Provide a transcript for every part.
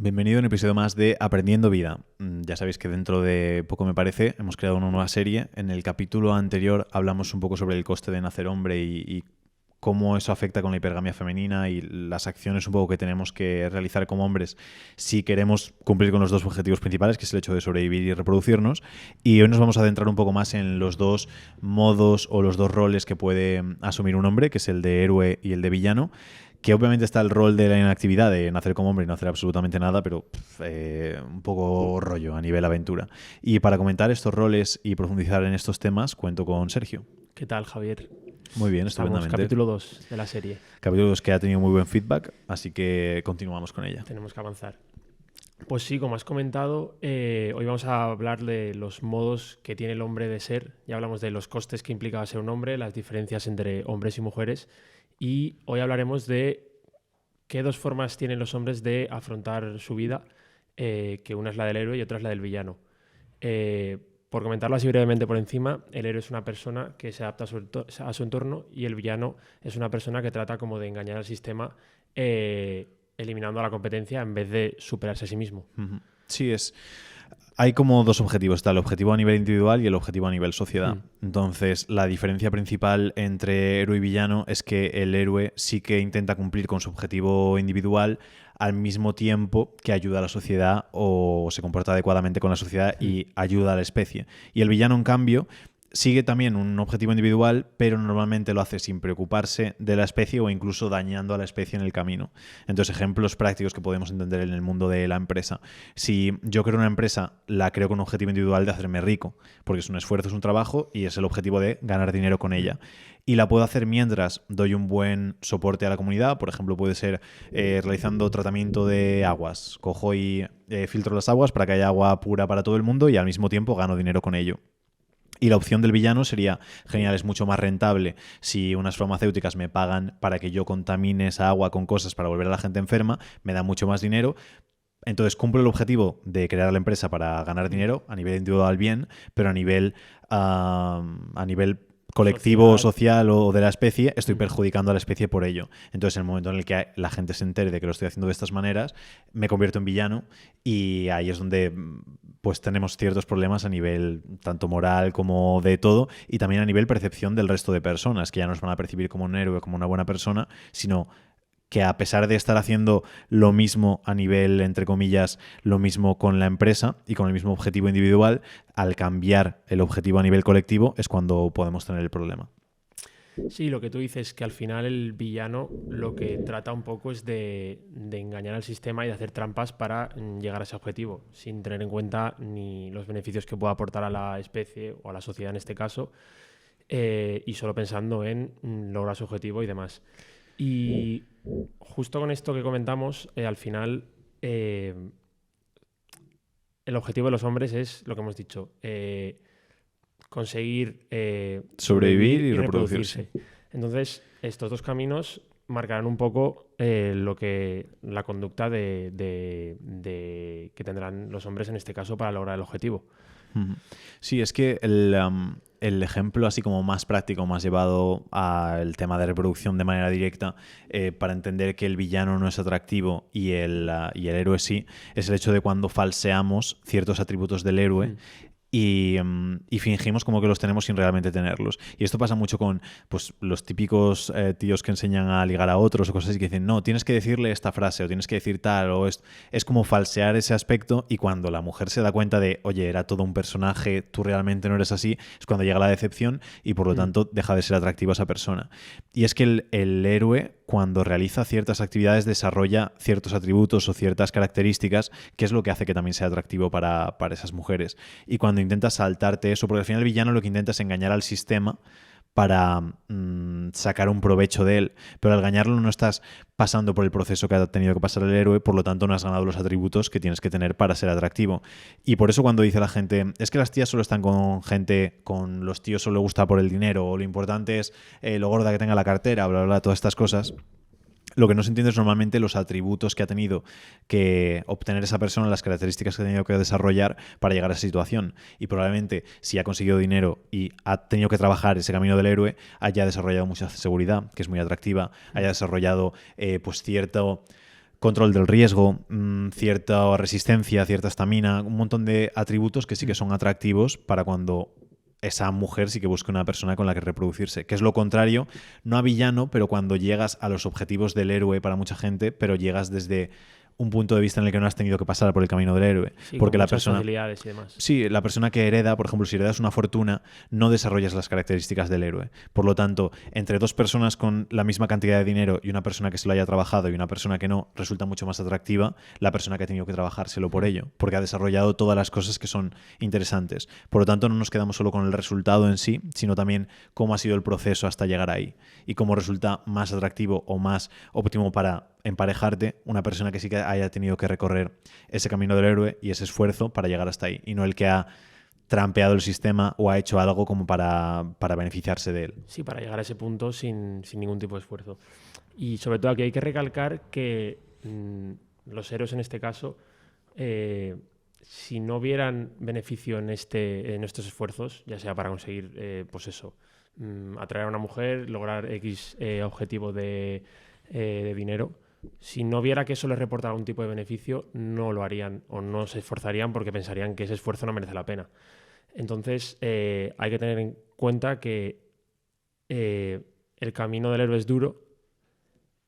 Bienvenido a un episodio más de Aprendiendo Vida. Ya sabéis que dentro de poco, me parece, hemos creado una nueva serie. En el capítulo anterior hablamos un poco sobre el coste de nacer hombre y cómo eso afecta con la hipergamia femenina y las acciones un poco que tenemos que realizar como hombres si queremos cumplir con los dos objetivos principales, que es el hecho de sobrevivir y reproducirnos. Y hoy nos vamos a adentrar un poco más en los dos modos o los dos roles que puede asumir un hombre, que es el de héroe y el de villano. Que obviamente está el rol de la inactividad, de nacer como hombre y no hacer absolutamente nada, pero un poco rollo a nivel aventura. Y para comentar estos roles y profundizar en estos temas, cuento con Sergio. ¿Qué tal, Javier? Muy bien, Estamos estupendamente. capítulo 2 de la serie. Capítulo 2 que ha tenido muy buen feedback, así que continuamos con ella. Tenemos que avanzar. Pues sí, como has comentado, hoy vamos a hablar de los modos que tiene el hombre de ser. Ya hablamos de los costes que implica ser un hombre, las diferencias entre hombres y mujeres. Y hoy hablaremos de qué dos formas tienen los hombres de afrontar su vida, que una es la del héroe y otra es la del villano. Por comentarlo así brevemente por encima, el héroe es una persona que se adapta a su entorno y el villano es una persona que trata como de engañar al sistema eliminando a la competencia en vez de superarse a sí mismo. Sí, hay como dos objetivos. Está el objetivo a nivel individual y el objetivo a nivel sociedad. Entonces, la diferencia principal entre héroe y villano es que el héroe sí que intenta cumplir con su objetivo individual al mismo tiempo que ayuda a la sociedad o se comporta adecuadamente con la sociedad y ayuda a la especie. Y el villano, en cambio, sigue también un objetivo individual, pero normalmente lo hace sin preocuparse de la especie o incluso dañando a la especie en el camino. Entonces, ejemplos prácticos que podemos entender en el mundo de la empresa. Si yo creo una empresa, la creo con un objetivo individual de hacerme rico, porque es un esfuerzo, es un trabajo y es el objetivo de ganar dinero con ella. Y la puedo hacer mientras doy un buen soporte a la comunidad. Por ejemplo, puede ser realizando tratamiento de aguas. Cojo y filtro las aguas para que haya agua pura para todo el mundo y al mismo tiempo gano dinero con ello. Y la opción del villano sería, genial, es mucho más rentable si unas farmacéuticas me pagan para que yo contamine esa agua con cosas para volver a la gente enferma, me da mucho más dinero. Entonces cumplo el objetivo de crear la empresa para ganar dinero a nivel individual bien, pero a nivel colectivo, social o de la especie, estoy perjudicando a la especie por ello. Entonces, en el momento en el que la gente se entere de que lo estoy haciendo de estas maneras, me convierto en villano y ahí es donde pues tenemos ciertos problemas a nivel tanto moral como de todo y también a nivel percepción del resto de personas, que ya no nos van a percibir como un héroe, como una buena persona, sino que a pesar de estar haciendo lo mismo a nivel, entre comillas, lo mismo con la empresa y con el mismo objetivo individual, al cambiar el objetivo a nivel colectivo es cuando podemos tener el problema. Sí, lo que tú dices, que al final el villano lo que trata un poco es de engañar al sistema y de hacer trampas para llegar a ese objetivo, sin tener en cuenta ni los beneficios que pueda aportar a la especie o a la sociedad en este caso, y solo pensando en lograr su objetivo y demás. Y justo con esto que comentamos, al final el objetivo de los hombres es lo que hemos dicho, conseguir sobrevivir y reproducirse. Entonces, estos dos caminos marcarán un poco la conducta que tendrán los hombres en este caso para lograr el objetivo. Sí, es que el ejemplo así como más práctico, más llevado al tema de reproducción de manera directa, para entender que el villano no es atractivo y el héroe sí, es el hecho de cuando falseamos ciertos atributos del héroe y fingimos como que los tenemos sin realmente tenerlos. Y esto pasa mucho con pues, los típicos tíos que enseñan a ligar a otros o cosas así, que dicen, no, tienes que decirle esta frase o tienes que decir tal o esto. Es como falsear ese aspecto y cuando la mujer se da cuenta de, oye, era todo un personaje, tú realmente no eres así, es cuando llega la decepción y por lo tanto deja de ser atractiva esa persona. Y es que el héroe, cuando realiza ciertas actividades, desarrolla ciertos atributos o ciertas características, que es lo que hace que también sea atractivo para esas mujeres. Y cuando intentas saltarte eso, porque al final el villano lo que intenta es engañar al sistema para sacar un provecho de él, pero al engañarlo no estás pasando por el proceso que ha tenido que pasar el héroe, por lo tanto no has ganado los atributos que tienes que tener para ser atractivo. Y por eso cuando dice la gente, es que las tías solo están con los tíos solo les gusta por el dinero, o lo importante es lo gorda que tenga la cartera, bla, bla, bla, todas estas cosas. Lo que no se entiende es normalmente los atributos que ha tenido que obtener esa persona, las características que ha tenido que desarrollar para llegar a esa situación. Y probablemente si ha conseguido dinero y ha tenido que trabajar ese camino del héroe, haya desarrollado mucha seguridad, que es muy atractiva, haya desarrollado pues cierto control del riesgo, cierta resistencia, cierta estamina, un montón de atributos que sí que son atractivos para cuando esa mujer sí que busca una persona con la que reproducirse, que es lo contrario, no a villano, pero cuando llegas a los objetivos del héroe para mucha gente, pero llegas desde un punto de vista en el que no has tenido que pasar por el camino del héroe. Sí, porque con la muchas persona... facilidades y demás. Sí, la persona que hereda, por ejemplo, si heredas una fortuna, no desarrollas las características del héroe. Por lo tanto, entre dos personas con la misma cantidad de dinero y una persona que se lo haya trabajado y una persona que no, resulta mucho más atractiva la persona que ha tenido que trabajárselo por ello, porque ha desarrollado todas las cosas que son interesantes. Por lo tanto, no nos quedamos solo con el resultado en sí, sino también cómo ha sido el proceso hasta llegar ahí y cómo resulta más atractivo o más óptimo para emparejarte una persona que sí que haya tenido que recorrer ese camino del héroe y ese esfuerzo para llegar hasta ahí, y no el que ha trampeado el sistema o ha hecho algo como para beneficiarse de él. Sí, para llegar a ese punto sin ningún tipo de esfuerzo. Y sobre todo aquí hay que recalcar que los héroes en este caso, si no vieran beneficio en estos esfuerzos, ya sea para conseguir, pues eso, atraer a una mujer, lograr X objetivo de dinero, si no viera que eso les reporta algún tipo de beneficio, no lo harían o no se esforzarían porque pensarían que ese esfuerzo no merece la pena. Entonces, hay que tener en cuenta que el camino del héroe es duro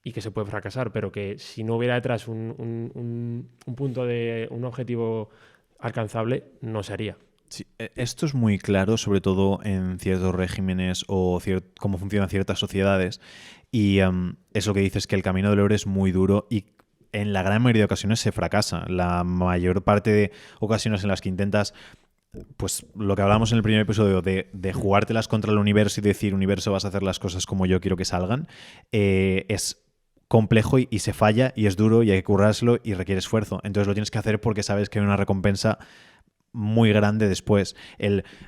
y que se puede fracasar, pero que si no hubiera detrás un punto de un objetivo alcanzable, no se haría. Sí, esto es muy claro, sobre todo en ciertos regímenes o cómo funcionan ciertas sociedades. Y es lo que dices, que el camino del héroe es muy duro y en la gran mayoría de ocasiones se fracasa. La mayor parte de ocasiones en las que intentas, pues lo que hablábamos en el primer episodio, de jugártelas contra el universo y decir, universo, vas a hacer las cosas como yo quiero que salgan, es complejo y se falla y es duro y hay que currárselo y requiere esfuerzo. Entonces lo tienes que hacer porque sabes que hay una recompensa muy grande después.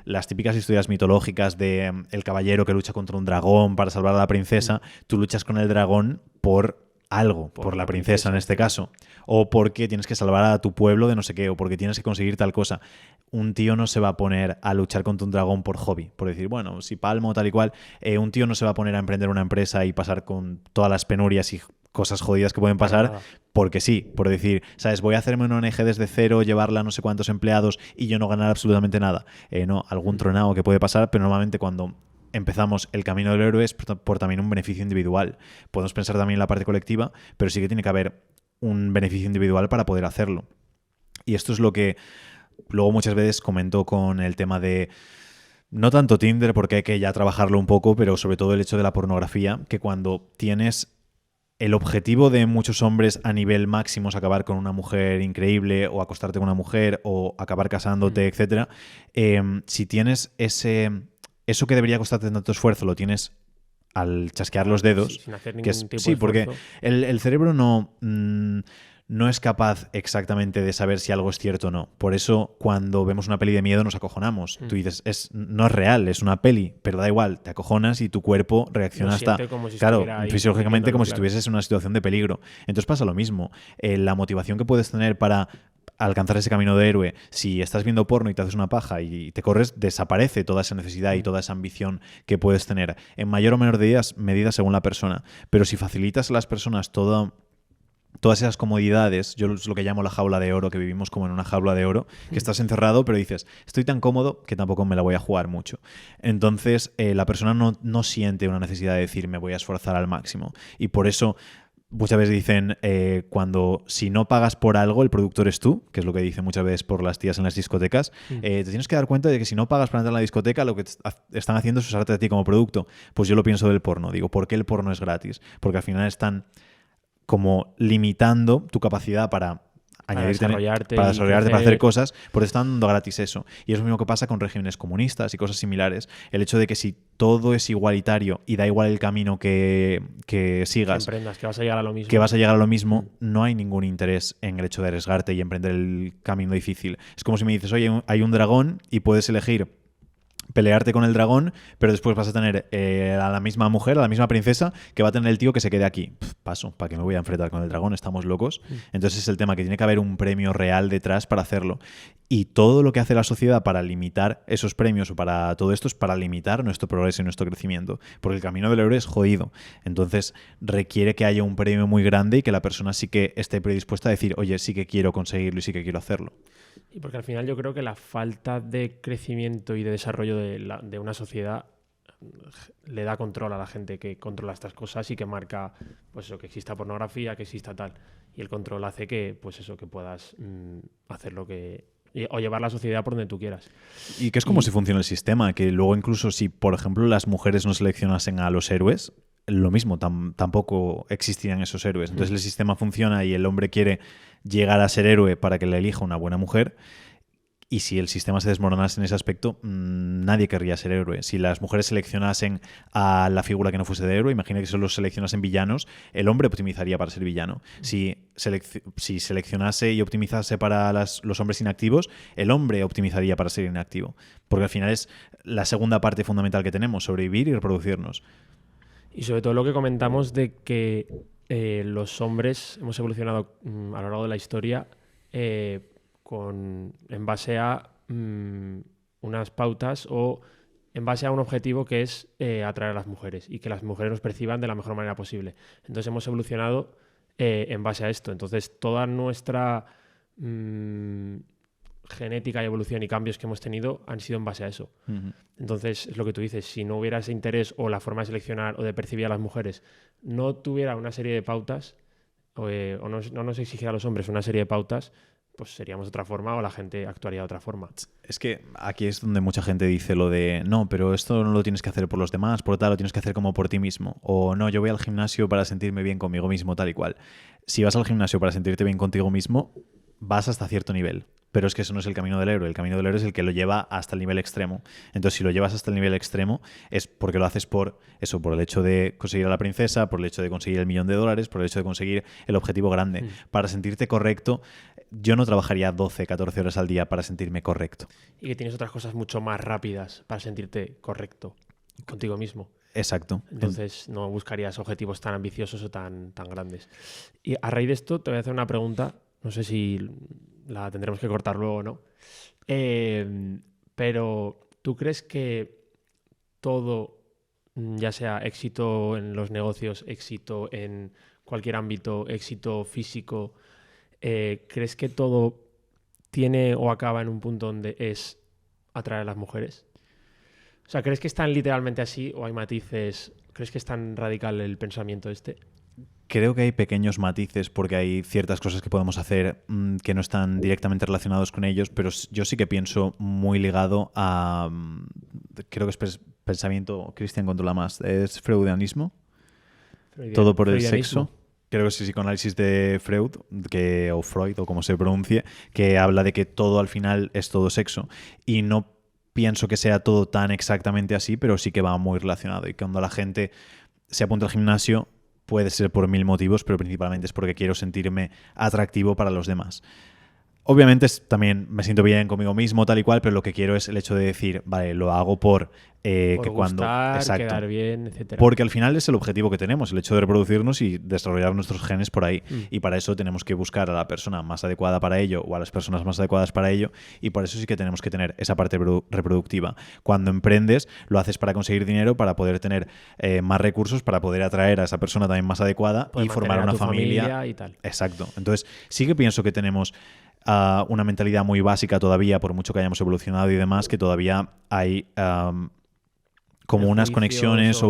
Las típicas historias mitológicas de el caballero que lucha contra un dragón para salvar a la princesa, tú luchas con el dragón por algo, por la princesa en este caso, o porque tienes que salvar a tu pueblo de no sé qué, o porque tienes que conseguir tal cosa. Un tío no se va a poner a luchar contra un dragón por hobby, por decir, bueno, si palmo tal y cual. Un tío no se va a poner a emprender una empresa y pasar con todas las penurias y cosas jodidas que pueden pasar porque sí, por decir, ¿sabes? Voy a hacerme una ONG desde cero, llevarla a no sé cuántos empleados y yo no ganar absolutamente nada. No, algún tronado que puede pasar, pero normalmente cuando empezamos el camino del héroe es por también un beneficio individual. Podemos pensar también en la parte colectiva, pero sí que tiene que haber un beneficio individual para poder hacerlo. Y esto es lo que luego muchas veces comento con el tema de, no tanto Tinder, porque hay que ya trabajarlo un poco, pero sobre todo el hecho de la pornografía, que cuando tienes el objetivo de muchos hombres a nivel máximo es acabar con una mujer increíble o acostarte con una mujer o acabar casándote, etc. Si tienes eso que debería costarte tanto esfuerzo, lo tienes al chasquear los dedos. Sí, sin hacer ningún tipo de sí, porque esfuerzo. el cerebro no es capaz exactamente de saber si algo es cierto o no. Por eso, cuando vemos una peli de miedo nos acojonamos. Tú dices, no es real, es una peli, pero da igual, te acojonas y tu cuerpo reacciona hasta... Como si claro, ahí, fisiológicamente como si estuvieses en una situación de peligro. Entonces pasa lo mismo. La motivación que puedes tener para alcanzar ese camino de héroe, si estás viendo porno y te haces una paja y te corres, desaparece toda esa necesidad y toda esa ambición que puedes tener, en mayor o menor medida según la persona. Pero si facilitas a las personas todas esas comodidades, yo es lo que llamo la jaula de oro, que vivimos como en una jaula de oro, que estás encerrado, pero dices, estoy tan cómodo que tampoco me la voy a jugar mucho. Entonces, la persona no siente una necesidad de decir, me voy a esforzar al máximo. Y por eso muchas veces dicen, si no pagas por algo, el productor es tú, que es lo que dicen muchas veces por las tías en las discotecas, te tienes que dar cuenta de que si no pagas para entrar a la discoteca, lo que están haciendo es usarte a ti como producto. Pues yo lo pienso del porno. Digo, ¿por qué el porno es gratis? Porque al final están como limitando tu capacidad para añadirte, para desarrollarte, para hacer cosas, porque están dando gratis eso. Y es lo mismo que pasa con regímenes comunistas y cosas similares. El hecho de que si todo es igualitario y da igual el camino que sigas, que vas a llegar a lo mismo, no hay ningún interés en el hecho de arriesgarte y emprender el camino difícil. Es como si me dices, oye, hay un dragón y puedes elegir pelearte con el dragón, pero después vas a tener a la misma mujer, a la misma princesa, que va a tener el tío que se quede aquí. Paso, ¿para qué me voy a enfrentar con el dragón? Estamos locos. Entonces es el tema, que tiene que haber un premio real detrás para hacerlo. Y todo lo que hace la sociedad para limitar esos premios o para todo esto es para limitar nuestro progreso y nuestro crecimiento. Porque el camino del héroe es jodido. Entonces requiere que haya un premio muy grande y que la persona sí que esté predispuesta a decir, oye, sí que quiero conseguirlo y sí que quiero hacerlo. Y porque al final yo creo que la falta de crecimiento y de desarrollo de una sociedad le da control a la gente que controla estas cosas y que marca pues eso, que exista pornografía, que exista tal. Y el control hace que, pues eso, que puedas hacer lo que... o llevar la sociedad por donde tú quieras. Y que es como si funciona el sistema, que luego incluso si, por ejemplo, las mujeres no seleccionasen a los héroes, lo mismo, tampoco existirían esos héroes. Entonces el sistema funciona y el hombre quiere llegar a ser héroe para que le elija una buena mujer. Y si el sistema se desmoronase en ese aspecto, nadie querría ser héroe. Si las mujeres seleccionasen a la figura que no fuese de héroe, imagina que solo seleccionasen villanos, el hombre optimizaría para ser villano. Si seleccionase y optimizase para los hombres inactivos, el hombre optimizaría para ser inactivo. Porque al final es la segunda parte fundamental que tenemos, sobrevivir y reproducirnos. Y sobre todo lo que comentamos de que los hombres hemos evolucionado a lo largo de la historia en base a unas pautas o en base a un objetivo que es atraer a las mujeres y que las mujeres nos perciban de la mejor manera posible. Entonces hemos evolucionado en base a esto. Entonces toda nuestra genética y evolución y cambios que hemos tenido han sido en base a eso. Uh-huh. Entonces, es lo que tú dices, si no hubiera ese interés o la forma de seleccionar o de percibir a las mujeres no tuviera una serie de pautas o no nos exigiera a los hombres una serie de pautas, pues seríamos de otra forma o la gente actuaría de otra forma. Es que aquí es donde mucha gente dice lo de no, pero esto no lo tienes que hacer por los demás, por tal, lo tienes que hacer como por ti mismo. O no, yo voy al gimnasio para sentirme bien conmigo mismo, tal y cual. Si vas al gimnasio para sentirte bien contigo mismo, vas hasta cierto nivel. Pero es que eso no es el camino del héroe. El camino del héroe es el que lo lleva hasta el nivel extremo. Entonces, si lo llevas hasta el nivel extremo, es porque lo haces por eso, por el hecho de conseguir a la princesa, por el hecho de conseguir el $1.000.000, por el hecho de conseguir el objetivo grande. Para sentirte correcto, yo no trabajaría 12, 14 horas al día para sentirme correcto. Y que tienes otras cosas mucho más rápidas para sentirte correcto contigo mismo. Exacto. Entonces no buscarías objetivos tan ambiciosos o tan grandes. Y a raíz de esto te voy a hacer una pregunta, no sé si la tendremos que cortar luego o no, pero ¿tú crees que todo, ya sea éxito en los negocios, éxito en cualquier ámbito, éxito físico, crees que todo tiene o acaba en un punto donde es atraer a las mujeres? O sea, ¿crees que es tan literalmente así o hay matices? ¿Crees que es tan radical el pensamiento este? Creo que hay pequeños matices porque hay ciertas cosas que podemos hacer que no están directamente relacionados con ellos, pero yo sí que pienso muy ligado a... creo que es pensamiento, Cristian controla más, ¿es freudianismo? Todo por el sexo. Creo que es psicoanálisis de Freud, o Freud, o como se pronuncie, que habla de que todo al final es todo sexo. Y no pienso que sea todo tan exactamente así, pero sí que va muy relacionado. Y cuando la gente se apunta al gimnasio, puede ser por 1000 motivos, pero principalmente es porque quiero sentirme atractivo para los demás. Obviamente también me siento bien conmigo mismo, tal y cual, pero lo que quiero es el hecho de decir, vale, lo hago por que gustar, cuando... Exacto. Quedar bien, etc. Porque al final es el objetivo que tenemos, el hecho de reproducirnos y desarrollar nuestros genes por ahí. Y para eso tenemos que buscar a la persona más adecuada para ello o a las personas más adecuadas para ello. Y por eso sí que tenemos que tener esa parte reproductiva. Cuando emprendes, lo haces para conseguir dinero, para poder tener más recursos, para poder atraer a esa persona también más adecuada y formar una familia y tal. Exacto. Entonces, sí que pienso que tenemos una mentalidad muy básica todavía, por mucho que hayamos evolucionado y demás, que todavía hay como unas conexiones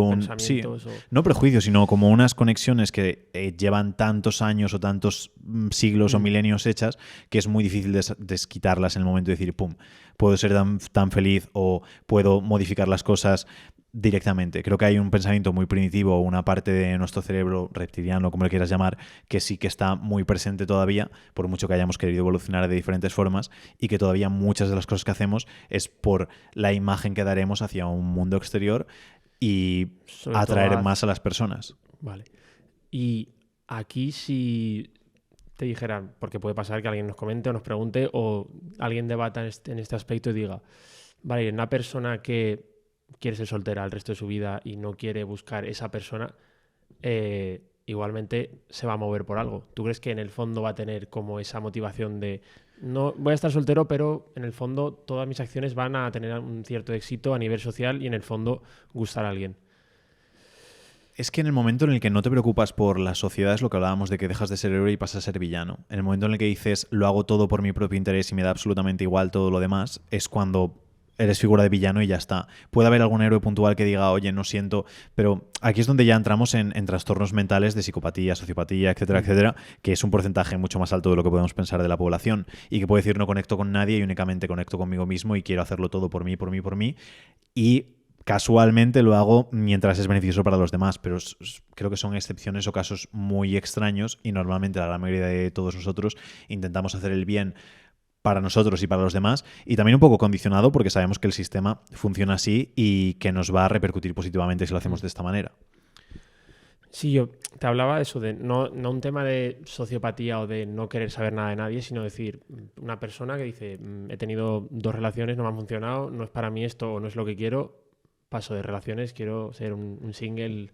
no prejuicios, sino como unas conexiones que llevan tantos años o tantos siglos o milenios hechas que es muy difícil desquitarlas en el momento de decir, pum, puedo ser tan feliz o puedo modificar las cosas directamente. Creo que hay un pensamiento muy primitivo, una parte de nuestro cerebro reptiliano, como le quieras llamar, que sí que está muy presente todavía, por mucho que hayamos querido evolucionar de diferentes formas, y que todavía muchas de las cosas que hacemos es por la imagen que daremos hacia un mundo exterior y atraer más a las personas. Vale. Y aquí si te dijeran, porque puede pasar que alguien nos comente o nos pregunte o alguien debata en este aspecto y diga, vale, una persona que quiere ser soltera el resto de su vida y no quiere buscar esa persona, igualmente se va a mover por algo. ¿Tú crees que en el fondo va a tener como esa motivación de no voy a estar soltero, pero en el fondo todas mis acciones van a tener un cierto éxito a nivel social y en el fondo gustar a alguien? Es que en el momento en el que no te preocupas por la sociedad, es lo que hablábamos de que dejas de ser héroe y pasas a ser villano. En el momento en el que dices lo hago todo por mi propio interés y me da absolutamente igual todo lo demás, es cuando eres figura de villano y ya está. Puede haber algún héroe puntual que diga, oye, no siento, pero aquí es donde ya entramos en trastornos mentales de psicopatía, sociopatía, etcétera, etcétera, que es un porcentaje mucho más alto de lo que podemos pensar de la población y que puede decir no conecto con nadie y únicamente conecto conmigo mismo y quiero hacerlo todo por mí, por mí, por mí. Y casualmente lo hago mientras es beneficioso para los demás, pero creo que son excepciones o casos muy extraños y normalmente la gran mayoría de todos nosotros intentamos hacer el bien para nosotros y para los demás, y también un poco condicionado porque sabemos que el sistema funciona así y que nos va a repercutir positivamente si lo hacemos de esta manera. Sí, yo te hablaba de eso, de no un tema de sociopatía o de no querer saber nada de nadie, sino decir, una persona que dice, he tenido 2 relaciones, no me han funcionado, no es para mí esto o no es lo que quiero, paso de relaciones, quiero ser un single.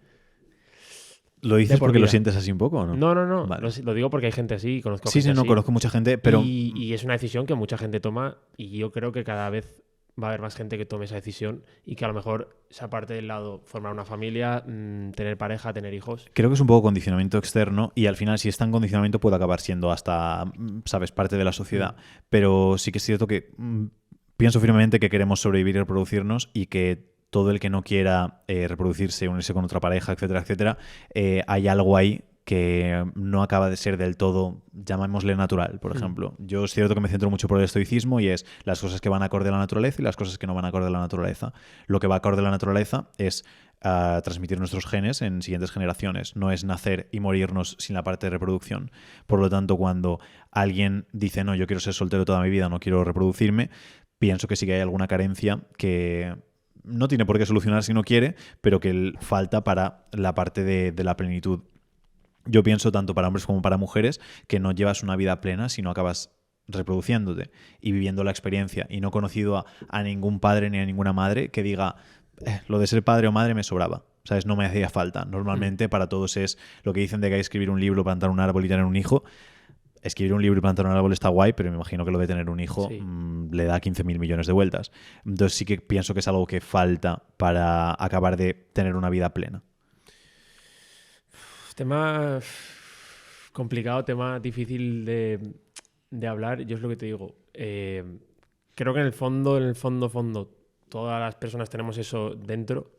¿Lo dices porque lo sientes así un poco o no? No. Vale. Lo digo porque hay gente así, conozco Sí, gente no, así. conozco mucha gente, pero... Y es una decisión que mucha gente toma y yo creo que cada vez va a haber más gente que tome esa decisión y que a lo mejor esa parte del lado, formar una familia, tener pareja, tener hijos. Creo que es un poco condicionamiento externo y al final si es tan condicionamiento puede acabar siendo hasta, sabes, parte de la sociedad. Pero sí que es cierto que pienso firmemente que queremos sobrevivir y reproducirnos y que todo el que no quiera reproducirse, unirse con otra pareja, etcétera, etcétera, hay algo ahí que no acaba de ser del todo, llamémosle natural, por ejemplo. Yo es cierto que me centro mucho por el estoicismo y es las cosas que van acorde a la naturaleza y las cosas que no van acorde a la naturaleza. Lo que va acorde a la naturaleza es transmitir nuestros genes en siguientes generaciones. No es nacer y morirnos sin la parte de reproducción. Por lo tanto, cuando alguien dice, no, yo quiero ser soltero toda mi vida, no quiero reproducirme, pienso que sí que hay alguna carencia que no tiene por qué solucionar si no quiere, pero que falta para la parte de la plenitud. Yo pienso tanto para hombres como para mujeres que no llevas una vida plena si no acabas reproduciéndote y viviendo la experiencia y no conocido a ningún padre ni a ninguna madre que diga lo de ser padre o madre me sobraba, ¿sabes? No me hacía falta. Normalmente para todos es lo que dicen de que hay que escribir un libro, plantar un árbol y tener un hijo. Escribir un libro y plantar un árbol está guay, pero me imagino que lo de tener un hijo le da 15.000 millones de vueltas. Entonces sí que pienso que es algo que falta para acabar de tener una vida plena. Tema complicado, tema difícil de hablar. Yo es lo que te digo. Creo que en el fondo, todas las personas tenemos eso dentro,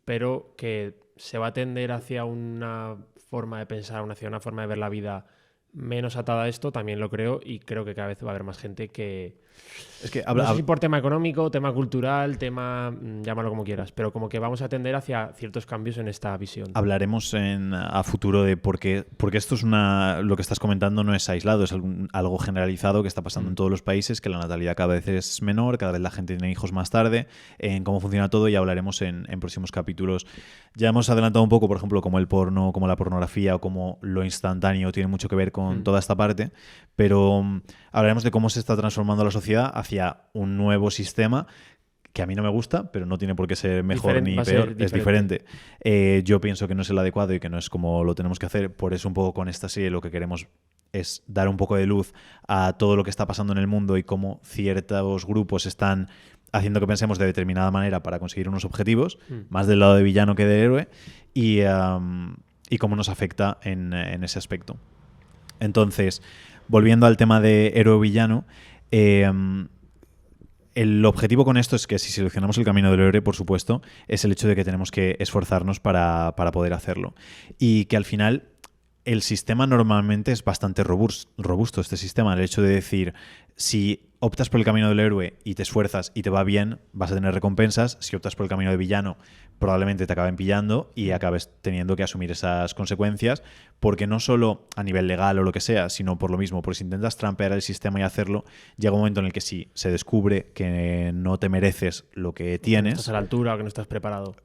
pero que se va a tender hacia una forma de pensar, hacia una forma de ver la vida menos atada a esto, también lo creo, y creo que cada vez va a haber más gente que... Es que no sé si por tema económico, tema cultural, tema... llámalo como quieras, pero como que vamos a tender hacia ciertos cambios en esta visión. Hablaremos a futuro de por qué, porque esto es lo que estás comentando no es aislado, es algo generalizado que está pasando en todos los países, que la natalidad cada vez es menor, cada vez la gente tiene hijos más tarde, en cómo funciona todo, y hablaremos en próximos capítulos. Ya hemos adelantado un poco, por ejemplo, como el porno, como la pornografía o como lo instantáneo tiene mucho que ver con toda esta parte, pero hablaremos de cómo se está transformando la sociedad hacia un nuevo sistema que a mí no me gusta, pero no tiene por qué ser mejor ni peor, es diferente. Yo pienso que no es el adecuado y que no es como lo tenemos que hacer, por eso un poco con esta serie lo que queremos es dar un poco de luz a todo lo que está pasando en el mundo y cómo ciertos grupos están haciendo que pensemos de determinada manera para conseguir unos objetivos, más del lado de villano que de héroe, y cómo nos afecta en ese aspecto. Entonces, volviendo al tema de héroe-villano, el objetivo con esto es que si seleccionamos el camino del héroe, por supuesto, es el hecho de que tenemos que esforzarnos para poder hacerlo. Y que al final el sistema normalmente es bastante robusto, este sistema. El hecho de decir, si optas por el camino del héroe y te esfuerzas y te va bien, vas a tener recompensas. Si optas por el camino de villano, probablemente te acaben pillando y acabes teniendo que asumir esas consecuencias, porque no solo a nivel legal o lo que sea, sino por lo mismo, porque si intentas trampear el sistema y hacerlo, llega un momento en el que si se descubre que no te mereces lo que tienes... No estás a la altura o que no estás preparado.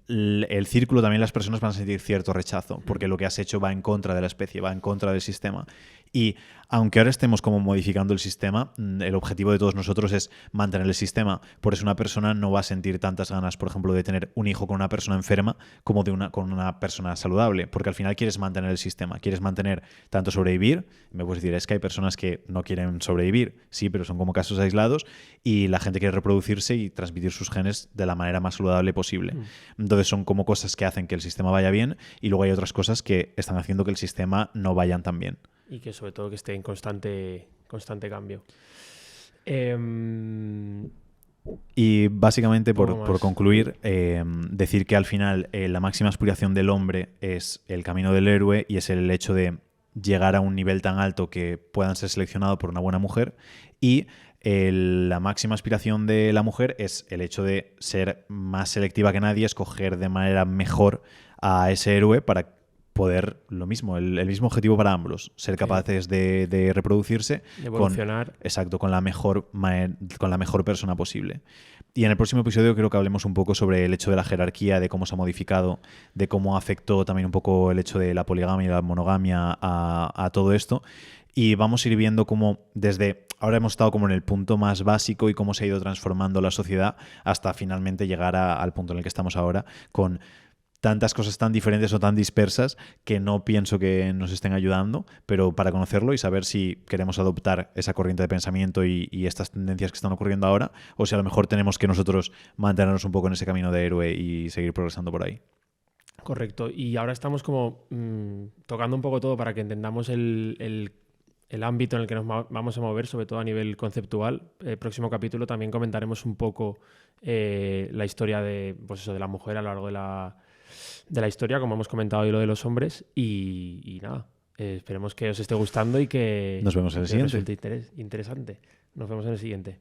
el círculo también las personas van a sentir cierto rechazo, porque lo que has hecho va en contra de la especie, va en contra del sistema. Y aunque ahora estemos como modificando el sistema, el objetivo de todos nosotros es mantener el sistema. Por eso una persona no va a sentir tantas ganas, por ejemplo, de tener un hijo con una persona enferma como con una persona saludable, porque al final quieres mantener el sistema, quieres mantener tanto sobrevivir. Me puedes decir, es que hay personas que no quieren sobrevivir, sí, pero son como casos aislados, y la gente quiere reproducirse y transmitir sus genes de la manera más saludable posible. Entonces son como cosas que hacen que el sistema vaya bien, y luego hay otras cosas que están haciendo que el sistema no vayan tan bien. Y que sobre todo que esté en constante cambio. Y básicamente, por concluir, decir que al final la máxima aspiración del hombre es el camino del héroe, y es el hecho de llegar a un nivel tan alto que puedan ser seleccionados por una buena mujer, y la máxima aspiración de la mujer es el hecho de ser más selectiva que nadie, escoger de manera mejor a ese héroe para poder, lo mismo, el mismo objetivo para ambos, ser capaces de reproducirse, de evolucionar. Con la mejor persona posible. Y en el próximo episodio creo que hablemos un poco sobre el hecho de la jerarquía, de cómo se ha modificado, de cómo afectó también un poco el hecho de la poligamia y la monogamia a todo esto. Y vamos a ir viendo cómo desde ahora hemos estado como en el punto más básico y cómo se ha ido transformando la sociedad hasta finalmente llegar al punto en el que estamos ahora, con tantas cosas tan diferentes o tan dispersas que no pienso que nos estén ayudando, pero para conocerlo y saber si queremos adoptar esa corriente de pensamiento y estas tendencias que están ocurriendo ahora, o si a lo mejor tenemos que nosotros mantenernos un poco en ese camino de héroe y seguir progresando por ahí. Correcto. Y ahora estamos como tocando un poco todo para que entendamos el ámbito en el que nos vamos a mover, sobre todo a nivel conceptual. El próximo capítulo también comentaremos un poco la historia de la mujer a lo largo de la historia, como hemos comentado hoy lo de los hombres, y nada, esperemos que os esté gustando y que nos vemos en el siguiente. Resulte interesante. Nos vemos en el siguiente.